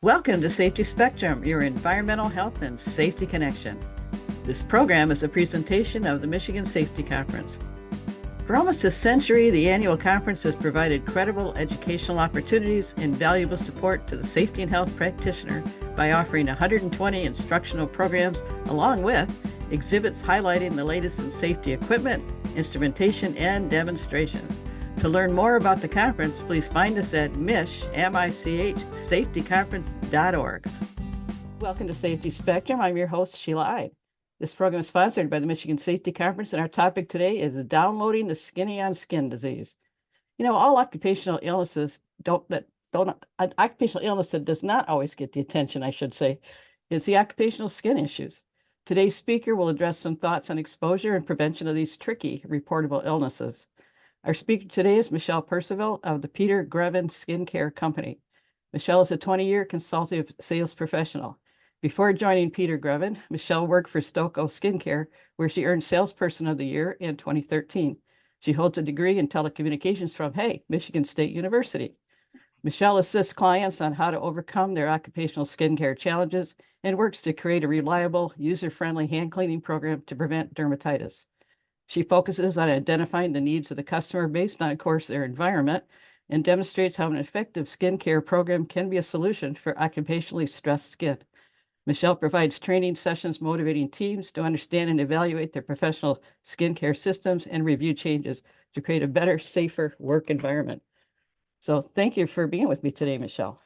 Welcome to Safety Spectrum, your environmental health and safety connection. This program is a presentation of the Michigan Safety Conference. For almost a century, the annual conference has provided credible educational opportunities and valuable support to the safety and health practitioner by offering 120 instructional programs along with exhibits highlighting the latest in safety equipment, instrumentation, and demonstrations. To learn more about the conference, please find us at safetyconference.org. Welcome to Safety Spectrum. I'm your host, Sheila Ide. This program is sponsored by the Michigan Safety Conference, and our topic today is downloading the skin-on-skin disease. You know, all occupational illnesses occupational illness that does not always get the attention, I should say, is the occupational skin issues. Today's speaker will address some thoughts on exposure and prevention of these tricky reportable illnesses. Our speaker today is Michelle Percival of the Peter Greven Skincare Company. Michelle is a 20-year consultative sales professional. Before joining Peter Greven, Michelle worked for Stoco Skincare, where she earned Salesperson of the Year in 2013. She holds a degree in telecommunications from, Michigan State University. Michelle assists clients on how to overcome their occupational skincare challenges and works to create a reliable, user-friendly hand cleaning program to prevent dermatitis. She focuses on identifying the needs of the customer based on, of course, their environment and demonstrates how an effective skincare program can be a solution for occupationally stressed skin. Michelle provides training sessions motivating teams to understand and evaluate their professional skincare systems and review changes to create a better, safer work environment. So thank you for being with me today, Michelle.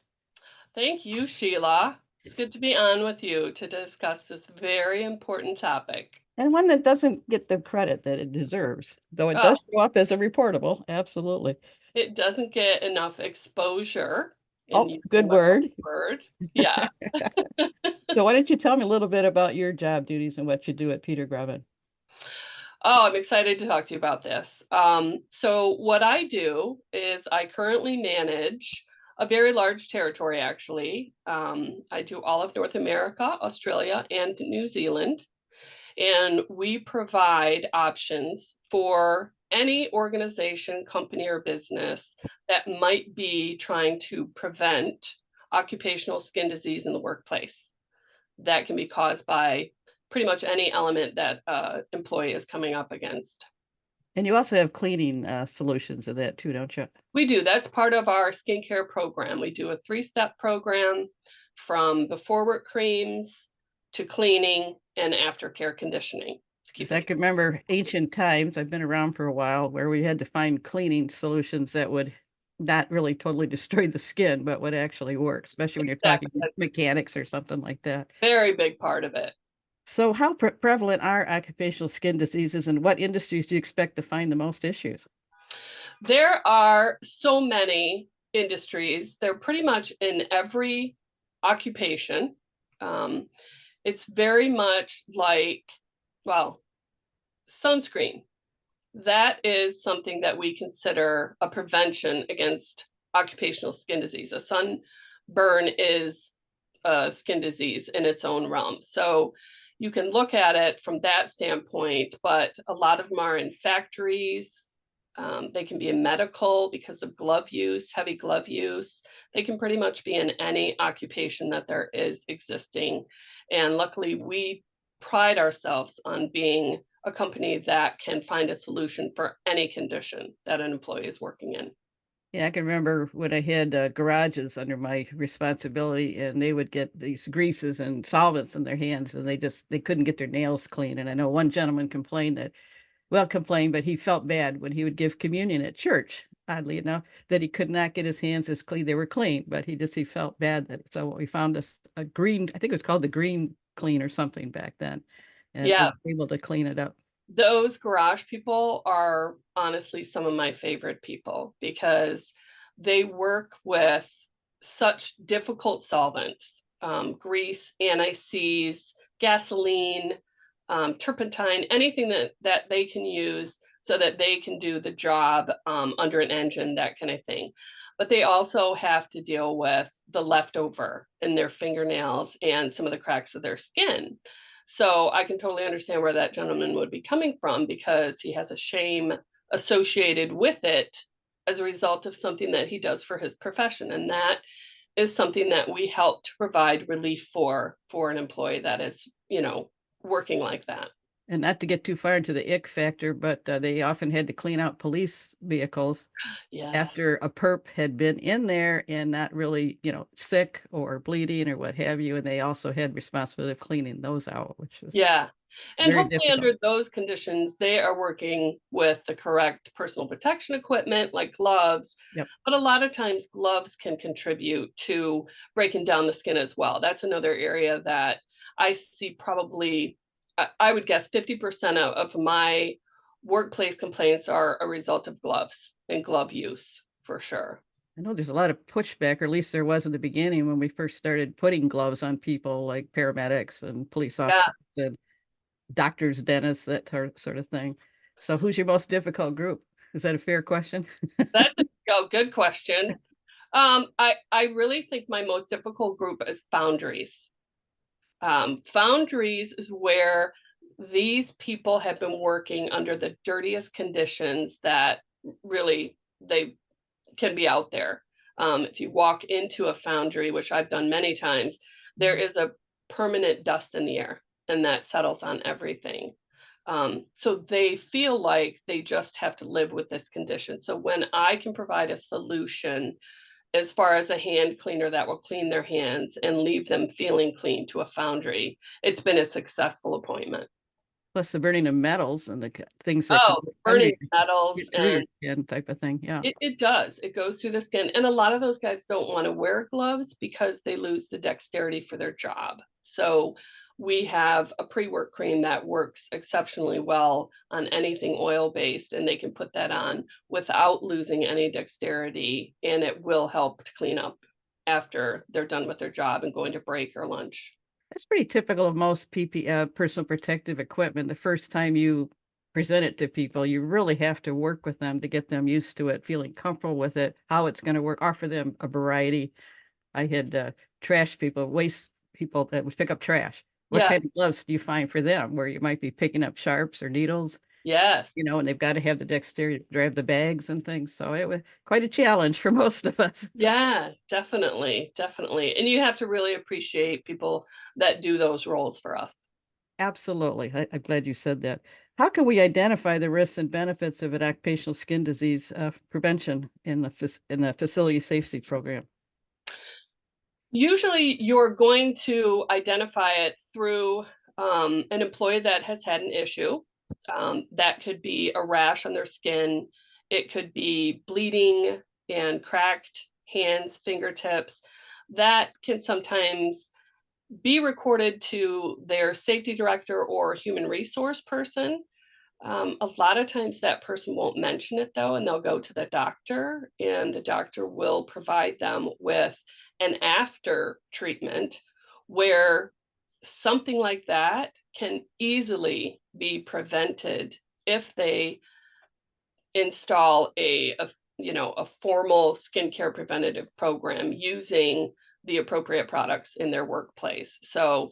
Thank you, Sheila. It's good to be on with you to discuss this very important topic. And one that doesn't get the credit that it deserves, though it does show up as a reportable. Absolutely. It doesn't get enough exposure. Oh, good word. Yeah. So why don't you tell me a little bit about your job duties and what you do at Peter Greven? Oh, I'm excited to talk to you about this. So what I do is I currently manage a very large territory, actually. I do all of North America, Australia, and New Zealand. And we provide options for any organization, company, or business that might be trying to prevent occupational skin disease in the workplace. That can be caused by pretty much any element that employee is coming up against. And you also have cleaning solutions of that too, don't you? We do. That's part of our skincare program. We do a 3-step program from before work creams to cleaning and aftercare conditioning. Because I can remember ancient times, I've been around for a while, where we had to find cleaning solutions that would not really totally destroy the skin, but would actually work, especially when you're talking mechanics or something like that. Very big part of it. So how prevalent are occupational skin diseases, and what industries do you expect to find the most issues? There are so many industries. They're pretty much in every occupation. It's very much like, well, sunscreen. That is something that we consider a prevention against occupational skin disease. A sunburn is a skin disease in its own realm. So you can look at it from that standpoint, but a lot of them are in factories. They can be in medical because of glove use, heavy glove use. They can pretty much be in any occupation that there is existing. And luckily, we pride ourselves on being a company that can find a solution for any condition that an employee is working in. Yeah, I can remember when I had garages under my responsibility, and they would get these greases and solvents in their hands, and they couldn't get their nails clean. And I know one gentleman complained, but he felt bad when he would give communion at church, oddly enough, that he could not get his hands as clean. They were clean, but he felt bad that. So we found a green, I think it was called the green clean or something back then, and Yeah, able to clean it up. those garage people are honestly some of my favorite people because they work with such difficult solvents, grease, anti-seize, gasoline, turpentine, anything that they can use so that they can do the job under an engine, that kind of thing. But they also have to deal with the leftover in their fingernails and some of the cracks of their skin. So I can totally understand where that gentleman would be coming from because he has a shame associated with it as a result of something that he does for his profession. And that is something that we help to provide relief for an employee that is, working like that. And not to get too far into the ick factor, but they often had to clean out police vehicles Yes. after a perp had been in there and not really, sick or bleeding or what have you. And they also had responsibility of cleaning those out, which was Yeah. And very hopefully difficult. under those conditions, they are working with the correct personal protection equipment like gloves. Yep. But a lot of times gloves can contribute to breaking down the skin as well. That's another area that I see probably, I would guess 50% of my workplace complaints are a result of gloves and glove use for sure. I know there's a lot of pushback, or at least there was in the beginning when we first started putting gloves on people like paramedics and police Yeah, officers and doctors, dentists, that sort of thing. So who's your most difficult group? Is that a fair question? that's a good question. I really think my most difficult group is foundries. Foundries is where these people have been working under the dirtiest conditions that really they can be out there. If you walk into a foundry, which I've done many times, there is a permanent dust in the air, and that settles on everything. So they feel like they just have to live with this condition. So when I can provide a solution as far as a hand cleaner that will clean their hands and leave them feeling clean to a foundry, it's been a successful appointment. Plus the burning of metals and the things that can Oh, get under burning you, metals get through your and skin type of thing. Yeah. it does. It goes through the skin, and a lot of those guys don't wanna wear gloves because they lose the dexterity for their job. So, we have a pre-work cream that works exceptionally well on anything oil-based, and they can put that on without losing any dexterity, and it will help to clean up after they're done with their job and going to break or lunch. That's pretty typical of most personal protective equipment. The first time you present it to people, you really have to work with them to get them used to it, feeling comfortable with it, how it's going to work, offer them a variety. I had trash people, waste people that would pick up trash. What Yeah, kind of gloves do you find for them where you might be picking up sharps or needles, yes. and they've got to have the dexterity to grab the bags and things. So it was quite a challenge for most of us. Yeah, definitely, definitely, and you have to really appreciate people that do those roles for us. Absolutely. I'm glad you said that. How can we identify the risks and benefits of an occupational skin disease prevention in the facility safety program? Usually, you're going to identify it through an employee that has had an issue. That could be a rash on their skin, it could be bleeding and cracked hands, fingertips. That can sometimes be recorded to their safety director or human resource person. A lot of times that person won't mention it though, and they'll go to the doctor, and the doctor will provide them with an after treatment where something like that can easily be prevented if they install a formal skincare preventative program using the appropriate products in their workplace. So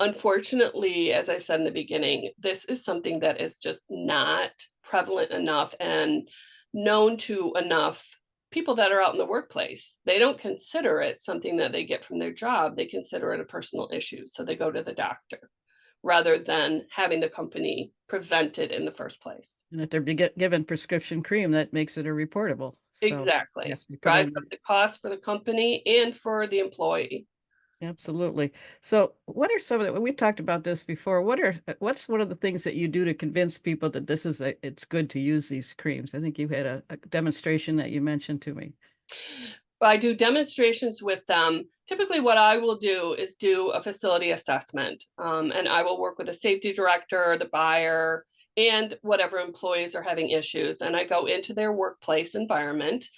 unfortunately, as I said in the beginning, this is something that is just not prevalent enough and known to enough people that are out in the workplace. They don't consider it something that they get from their job. They consider it a personal issue. So they go to the doctor rather than having the company prevent it in the first place. And if they're given prescription cream, that makes it a reportable. So yes, Exactly. we put Drives on up the cost for the company and for the employee. absolutely. So what are some of the, we've talked about this before. What's one of the things that you do to convince people that it's good to use these creams? I think you had a demonstration that you mentioned to me. I do demonstrations with them. Typically, what I will do is do a facility assessment, and I will work with the safety director, the buyer, and whatever employees are having issues. And I go into their workplace environment,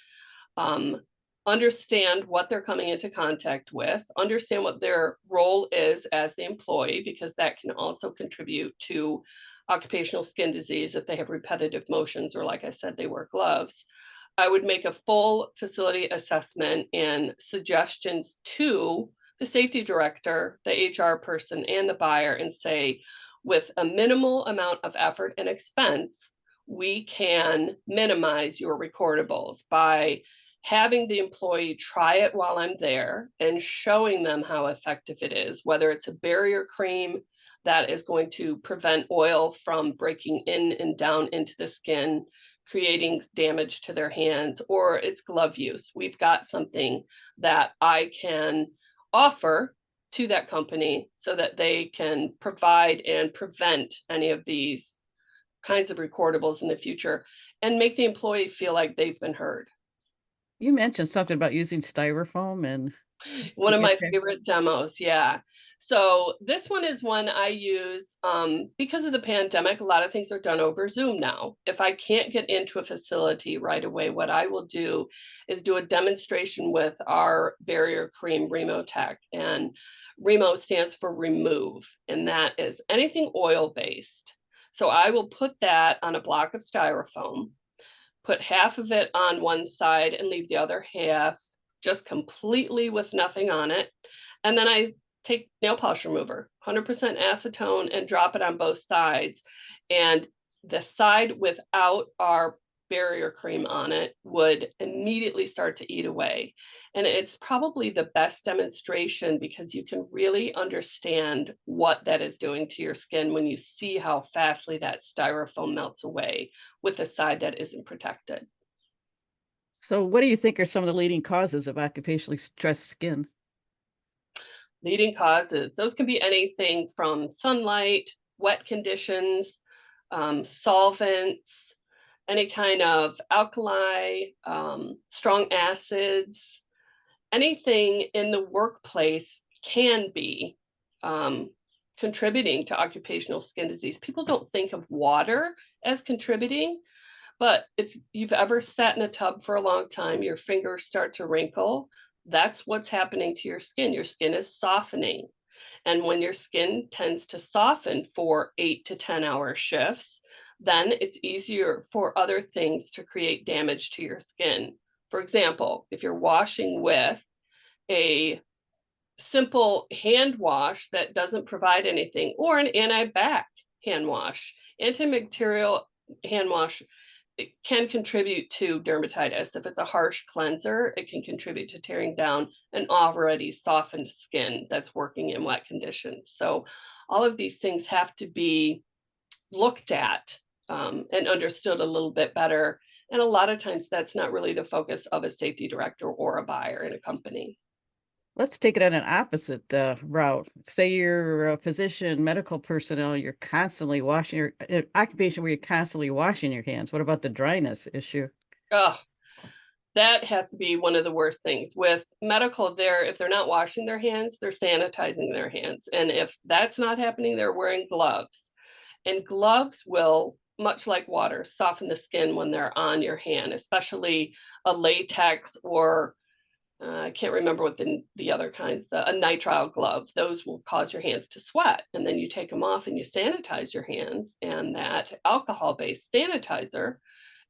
um, understand what they're coming into contact with, understand what their role is as the employee, because that can also contribute to occupational skin disease if they have repetitive motions or, like I said, they wear gloves. I would make a full facility assessment and suggestions to the safety director, the HR person, and the buyer, and say, with a minimal amount of effort and expense, we can minimize your recordables by having the employee try it while I'm there and showing them how effective it is, whether it's a barrier cream that is going to prevent oil from breaking in and down into the skin, creating damage to their hands, or it's glove use. We've got something that I can offer to that company so that they can provide and prevent any of these kinds of recordables in the future and make the employee feel like they've been heard. You mentioned something about using styrofoam and One the of my impact. favorite demos, yeah. So this one is one I use because of the pandemic. A lot of things are done over Zoom now. If I can't get into a facility right away, what I will do is do a demonstration with our barrier cream Remotech. And Remo stands for remove, and that is anything oil based. So I will put that on a block of styrofoam, put half of it on one side and leave the other half just completely with nothing on it. And then I take nail polish remover, 100% acetone, and drop it on both sides. And the side without our barrier cream on it would immediately start to eat away. And it's probably the best demonstration because you can really understand what that is doing to your skin when you see how fastly that styrofoam melts away with a side that isn't protected. So what do you think are some of the leading causes of occupationally stressed skin? Leading causes, those can be anything from sunlight, wet conditions, solvents, any kind of alkali, strong acids, anything in the workplace can be um, contributing to occupational skin disease. People don't think of water as contributing, but if you've ever sat in a tub for a long time, your fingers start to wrinkle. That's what's happening to your skin. Your skin is softening. And when your skin tends to soften for 8 to 10 hour shifts, then it's easier for other things to create damage to your skin. For example, if you're washing with a simple hand wash that doesn't provide anything, or an anti-bac hand wash, antibacterial hand wash, it can contribute to dermatitis. If it's a harsh cleanser, it can contribute to tearing down an already softened skin that's working in wet conditions. So all of these things have to be looked at and understood a little bit better. And a lot of times that's not really the focus of a safety director or a buyer in a company. Let's take it on an opposite route. Say you're a physician, medical personnel, you're constantly washing your occupation where you're constantly washing your hands. What about the dryness issue? Oh, that has to be one of the worst things. With medical, if they're not washing their hands, they're sanitizing their hands. And if that's not happening, they're wearing gloves. And gloves will, much like water, soften the skin when they're on your hand, especially a latex or I can't remember what the other kinds, a nitrile glove. Those will cause your hands to sweat. And then you take them off and you sanitize your hands. And that alcohol-based sanitizer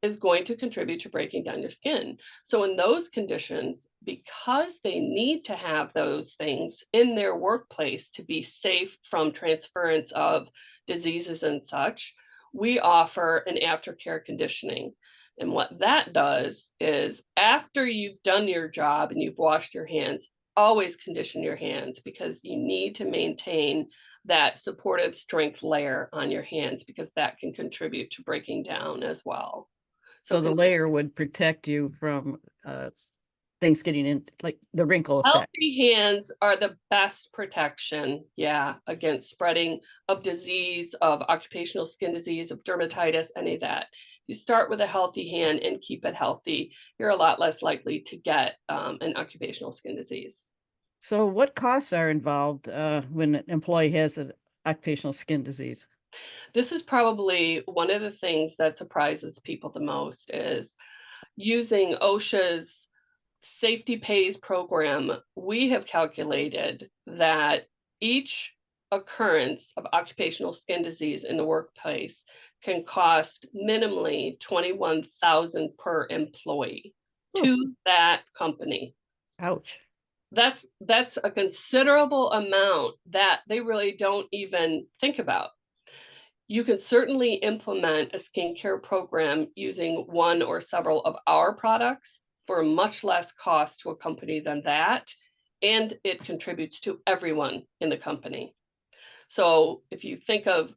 is going to contribute to breaking down your skin. So in those conditions, because they need to have those things in their workplace to be safe from transference of diseases and such, we offer an aftercare conditioning. And what that does is after you've done your job and you've washed your hands, always condition your hands because you need to maintain that supportive strength layer on your hands because that can contribute to breaking down as well. So So the layer would protect you from things getting in, like the wrinkle effect. healthy hands are the best protection, yeah, against spreading of disease, of occupational skin disease, of dermatitis, any of that. You start with a healthy hand and keep it healthy, you're a lot less likely to get an occupational skin disease. So what costs are involved when an employee has an occupational skin disease? This is probably one of the things that surprises people the most is using OSHA's Safety Pays program. We have calculated that each occurrence of occupational skin disease in the workplace can cost minimally 21,000 per employee Oh, to that company. ouch. That's a considerable amount that they really don't even think about. You can certainly implement a skincare program using one or several of our products, for a much less cost to a company than that, and it contributes to everyone in the company. So if you think of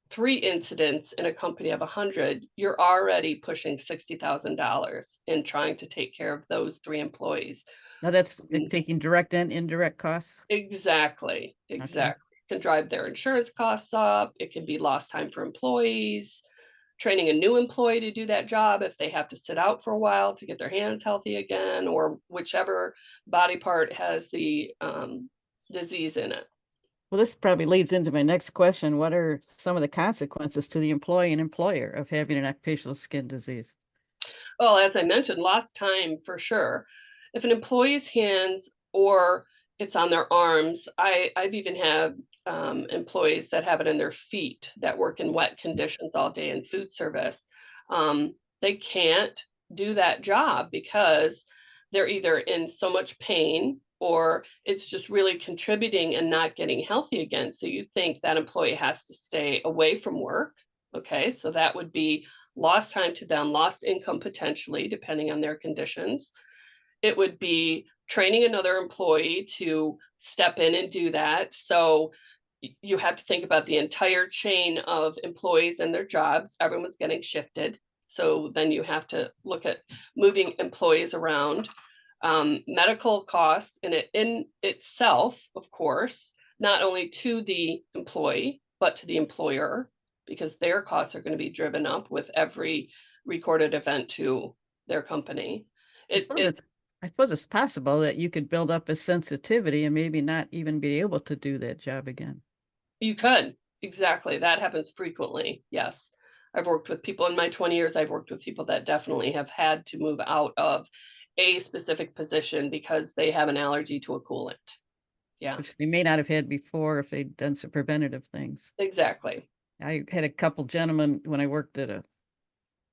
3 incidents in a company of 100, you're already pushing $60,000 in trying to take care of those 3 employees. Now that's Mm. taking direct and indirect costs. Exactly, Okay. exactly. Can drive their insurance costs up, it can be lost time for employees, training a new employee to do that job if they have to sit out for a while to get their hands healthy again, or whichever body part has the, disease in it. Well, this probably leads into my next question. What are some of the consequences to the employee and employer of having an occupational skin disease? Well, as I mentioned, lost time for sure. If an employee's hands or it's on their arms, I've even had employees that have it in their feet that work in wet conditions all day in food service. They can't do that job because they're either in so much pain or it's just really contributing and not getting healthy again. So you think that employee has to stay away from work. Okay, so that would be lost time to them, lost income potentially, depending on their conditions. It would be training another employee to step in and do that. So you have to think about the entire chain of employees and their jobs. Everyone's getting shifted. So then you have to look at moving employees around. Medical costs in itself, of course, not only to the employee, but to the employer, because their costs are going to be driven up with every recorded event to their company. I It, suppose it it's I suppose it's possible that you could build up a sensitivity and maybe not even be able to do that job again. You could. Exactly. That happens frequently. Yes. I've worked with people in my 20 years. I've worked with people that definitely have had to move out of a specific position because they have an allergy to a coolant. Yeah, Which they may not have had before if they'd done some preventative things. exactly. I had a couple gentlemen when I worked at a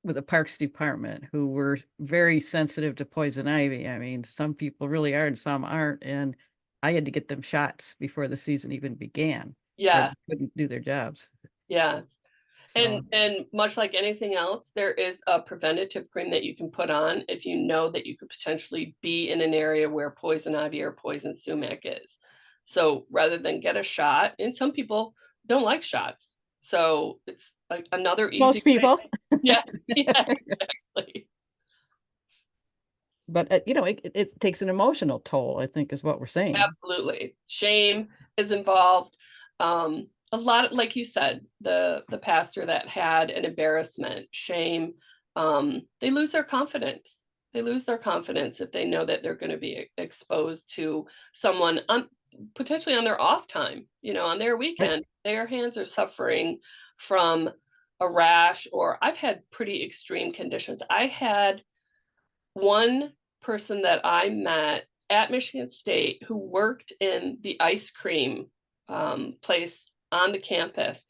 with a parks department who were very sensitive to poison ivy. I mean, some people really are and some aren't. And I had to get them shots before the season even began, or Yeah, they couldn't do their jobs. yes. So And much like anything else, there is a preventative cream that you can put on if you know that you could potentially be in an area where poison ivy or poison sumac is. So rather than get a shot, and some people don't like shots. So it's like another easy most way. people, Yeah, yeah, exactly. but it takes an emotional toll, I think, is what we're saying. Absolutely. Shame is involved. A lot, like you said, the pastor that had an embarrassment, shame, they lose their confidence. They lose their confidence if they know that they're going to be exposed to someone on potentially on their off time, on their Right. weekend. Their hands are suffering from a rash, or I've had pretty extreme conditions. I had one person that I met at Michigan State who worked in the ice cream place on the campus.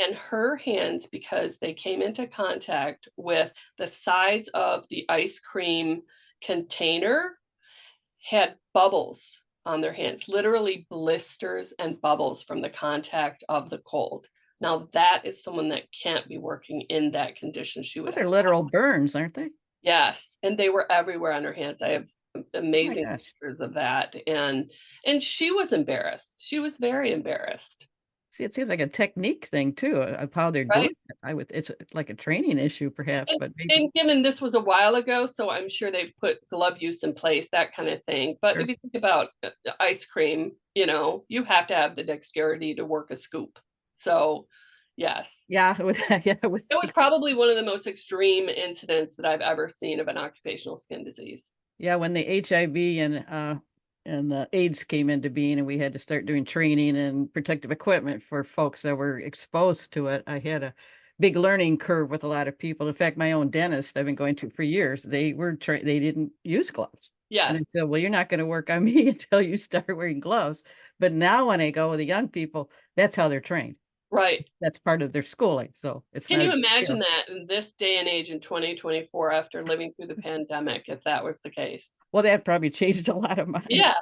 And her hands, because they came into contact with the sides of the ice cream container, had bubbles on their hands, literally blisters and bubbles from the contact of the cold. Now, that is someone that can't be working in that condition. She would Those are literal burns, aren't they? Yes, and they were everywhere on her hands. I have Oh my amazing gosh. pictures of that, and she was embarrassed. She was very embarrassed, See, it seems like a technique thing too of how they're right? doing it. It's like a training issue, perhaps, And but maybe and given this was a while ago, so I'm sure they've put glove use in place, that kind of thing. But if sure. you think about ice cream, you have to have the dexterity to work a scoop. So, yes, Yeah, with yeah, I would it was think. probably one of the most extreme incidents that I've ever seen of an occupational skin disease. Yeah, when the HIV and the AIDS came into being and we had to start doing training and protective equipment for folks that were exposed to it, I had a big learning curve with a lot of people. In fact, my own dentist I've been going to for years, they didn't use gloves. And I Yes, said, well, you're not going to work on me until you start wearing gloves. But now when I go with the young people, that's how they're trained. right. That's part of their schooling. So it's Can not a you big imagine deal. that in this day and age in 2024 after living through the pandemic, if that was the case? Well, that probably changed a lot of Yeah, minds.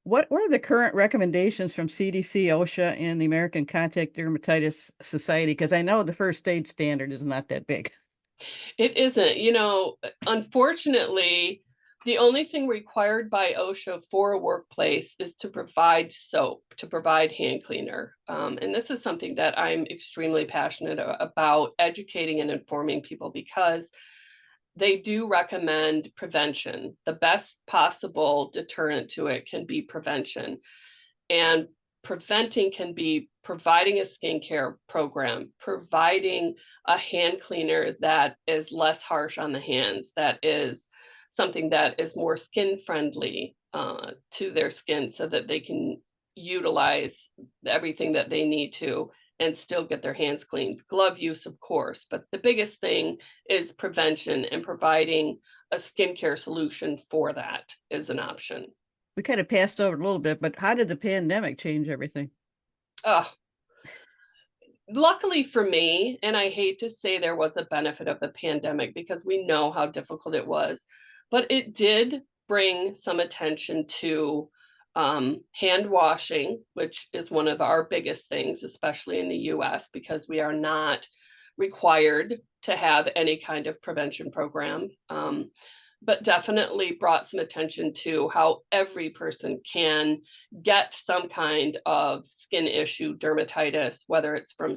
What are the current recommendations from CDC, OSHA, and the American Contact Dermatitis Society? Because I know the first aid standard is not that big. it isn't. Unfortunately, The only thing required by OSHA for a workplace is to provide soap, to provide hand cleaner. And this is something that I'm extremely passionate about educating and informing people, because they do recommend prevention. The best possible deterrent to it can be prevention. And preventing can be providing a skincare program, providing a hand cleaner that is less harsh on the hands, that is something that is more skin friendly to their skin, so that they can utilize everything that they need to and still get their hands cleaned. Glove use, of course, but the biggest thing is prevention, and providing a skincare solution for that is an option. We kind of passed over it a little bit, but how did the pandemic change everything? Uh, Luckily for me, and I hate to say there was a benefit of the pandemic because we know how difficult it was, but it did bring some attention to hand washing, which is one of our biggest things, especially in the US, because we are not required to have any kind of prevention program. But definitely brought some attention to how every person can get some kind of skin issue, dermatitis, whether it's from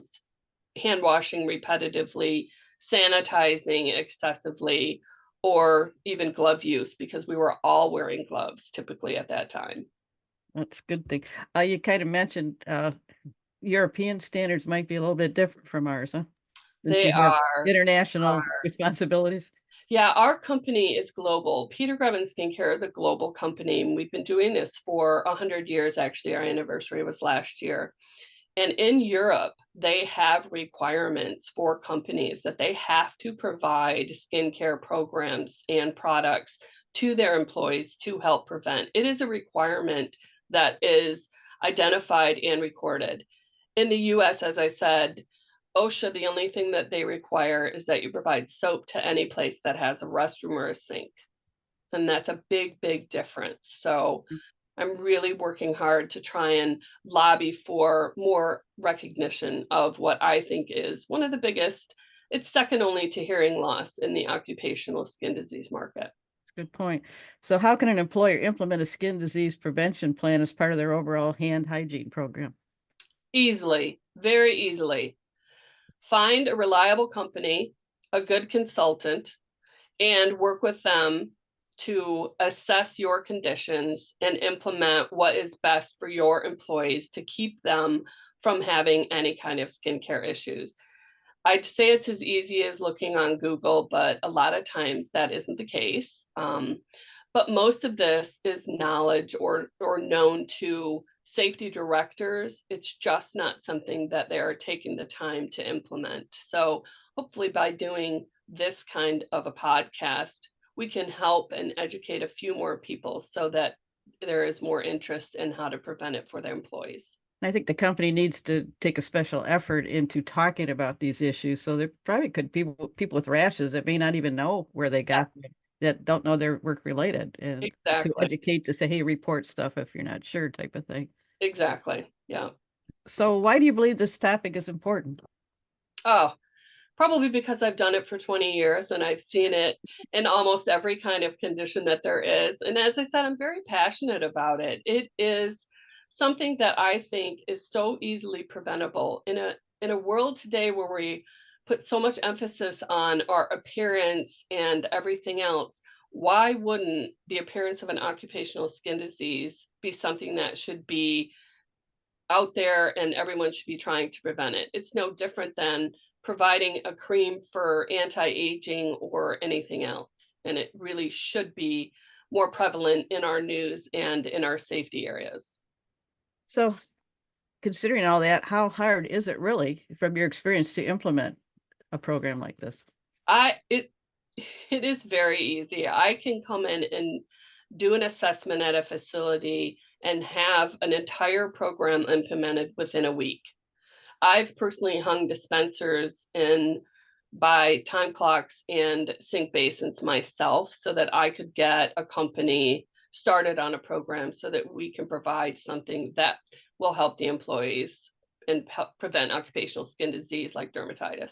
hand washing repetitively, sanitizing excessively, or even glove use, because we were all wearing gloves typically at that time. That's a good thing. You kind of mentioned European standards might be a little bit different from ours, huh? Since They you have are. international responsibilities. Yeah, our company is global. Peter Greven Skincare is a global company, and we've been doing this for 100 years. Actually, our anniversary was last year. And in Europe, they have requirements for companies that they have to provide skincare programs and products to their employees to help prevent. It is a requirement that is identified and recorded. In the US, as I said, OSHA, the only thing that they require is that you provide soap to any place that has a restroom or a sink. And that's a big, big difference. So I'm really working hard to try and lobby for more recognition of what I think is one of the biggest, it's second only to hearing loss in the occupational skin disease market. That's a good point. So how can an employer implement a skin disease prevention plan as part of their overall hand hygiene program? Easily, very easily. Find a reliable company, a good consultant, and work with them to assess your conditions and implement what is best for your employees to keep them from having any kind of skincare issues. I'd say it's as easy as looking on Google, but a lot of times that isn't the case. But most of this is knowledge or known to safety directors. It's just not something that they're taking the time to implement. So hopefully by doing this kind of a podcast, we can help and educate a few more people so that there is more interest in how to prevent it for their employees. I think the company needs to take a special effort into talking about these issues. So there probably could be people with rashes that may not even know where they got them, that don't know they're work related, and to Exactly. educate to say, hey, report stuff if you're not sure, type of thing. Exactly. Yeah. So why do you believe this topic is important? Oh, probably because I've done it for 20 years and I've seen it in almost every kind of condition that there is. And as I said, I'm very passionate about it. It is something that I think is so easily preventable in a world today where we put so much emphasis on our appearance and everything else. Why wouldn't the appearance of an occupational skin disease be something that should be out there and everyone should be trying to prevent it? It's no different than providing a cream for anti-aging or anything else. And it really should be more prevalent in our news and in our safety areas. So considering all that, how hard is it really, from your experience, to implement a program like this? I it it is very easy. I can come in and do an assessment at a facility and have an entire program implemented within a week. I've personally hung dispensers in by time clocks and sink basins myself so that I could get a company started on a program so that we can provide something that will help the employees and help prevent occupational skin disease like dermatitis.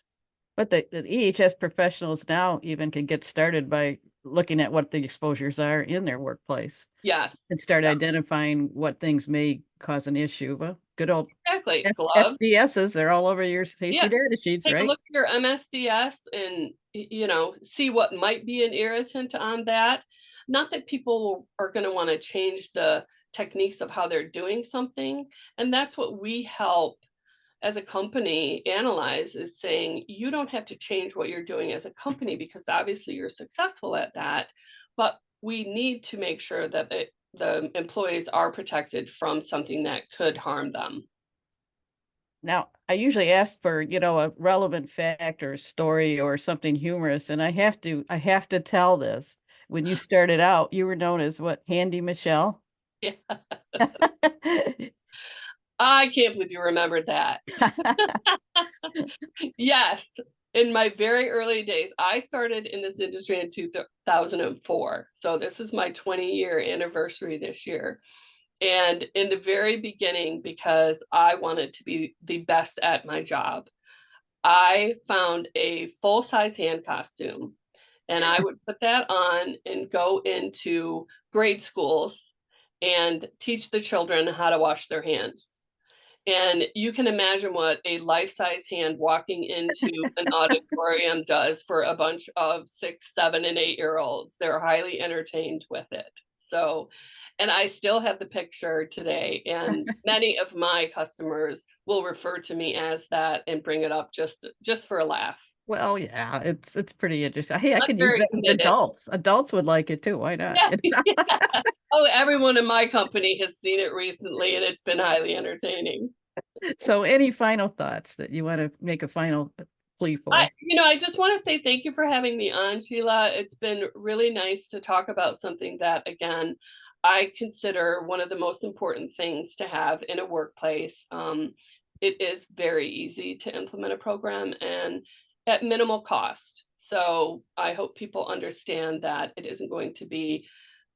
But the EHS professionals now even can get started by looking at what the exposures are in their workplace Yes, and start yeah, identifying what things may cause an issue. Well, good old exactly. Gloves. SDSs, they're all over your safety Yeah. data sheets, Take a right? look at your MSDS and, see what might be an irritant on that. Not that people are gonna wanna change the techniques of how they're doing something, and that's what we help as a company analyze, is saying, "You don't have to change what you're doing as a company because obviously you're successful at that, but we need to make sure that the employees are protected from something that could harm them." Now, I usually ask for, a relevant fact or a story or something humorous, and I have to tell this. When you started out, you were known as what, Handy Michelle? Yeah. I can't believe you remembered that. Yes, in my very early days, I started in this industry in 2004. So this is my 20-year anniversary this year. And in the very beginning, because I wanted to be the best at my job, I found a full-size hand costume and I would put that on and go into grade schools and teach the children how to wash their hands. And you can imagine what a life-size hand walking into an auditorium does for a bunch of 6, 7, and 8-year-olds. They're highly entertained with it. So, and I still have the picture today, and many of my customers will refer to me as that and bring it up just for a laugh. Well, yeah, it's pretty interesting. Hey, I I'm could use very that with committed. adults. Adults would like it too, why not? Yeah, yeah. Oh, everyone in my company has seen it recently, and it's been highly entertaining. So any final thoughts that you wanna make a final plea for? I just want to say thank you for having me on, Sheila. It's been really nice to talk about something that, again, I consider one of the most important things to have in a workplace. It is very easy to implement a program and at minimal cost. So I hope people understand that it isn't going to be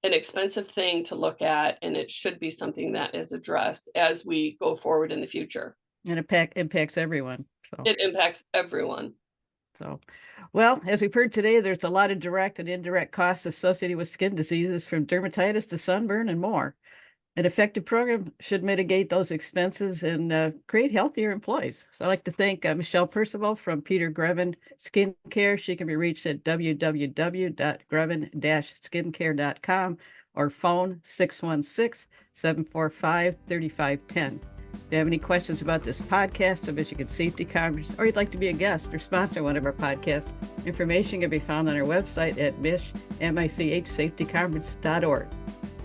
an expensive thing to look at, and it should be something that is addressed as we go forward in the future. And it impacts everyone, so. It impacts everyone. So, well, as we've heard today, there's a lot of direct and indirect costs associated with skin diseases, from dermatitis to sunburn and more. An effective program should mitigate those expenses and create healthier employees. So I'd like to thank Michelle Percival from Peter Greven Skincare. She can be reached at www.greven-skincare.com or phone 616-745-3510. If you have any questions about this podcast, the Michigan Safety Conference, or you'd like to be a guest or sponsor one of our podcasts, information can be found on our website at michsafetyconference.org.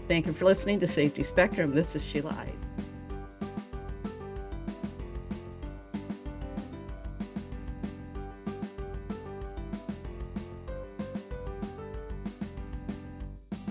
Thank you for listening to Safety Spectrum. This is Sheila Ide.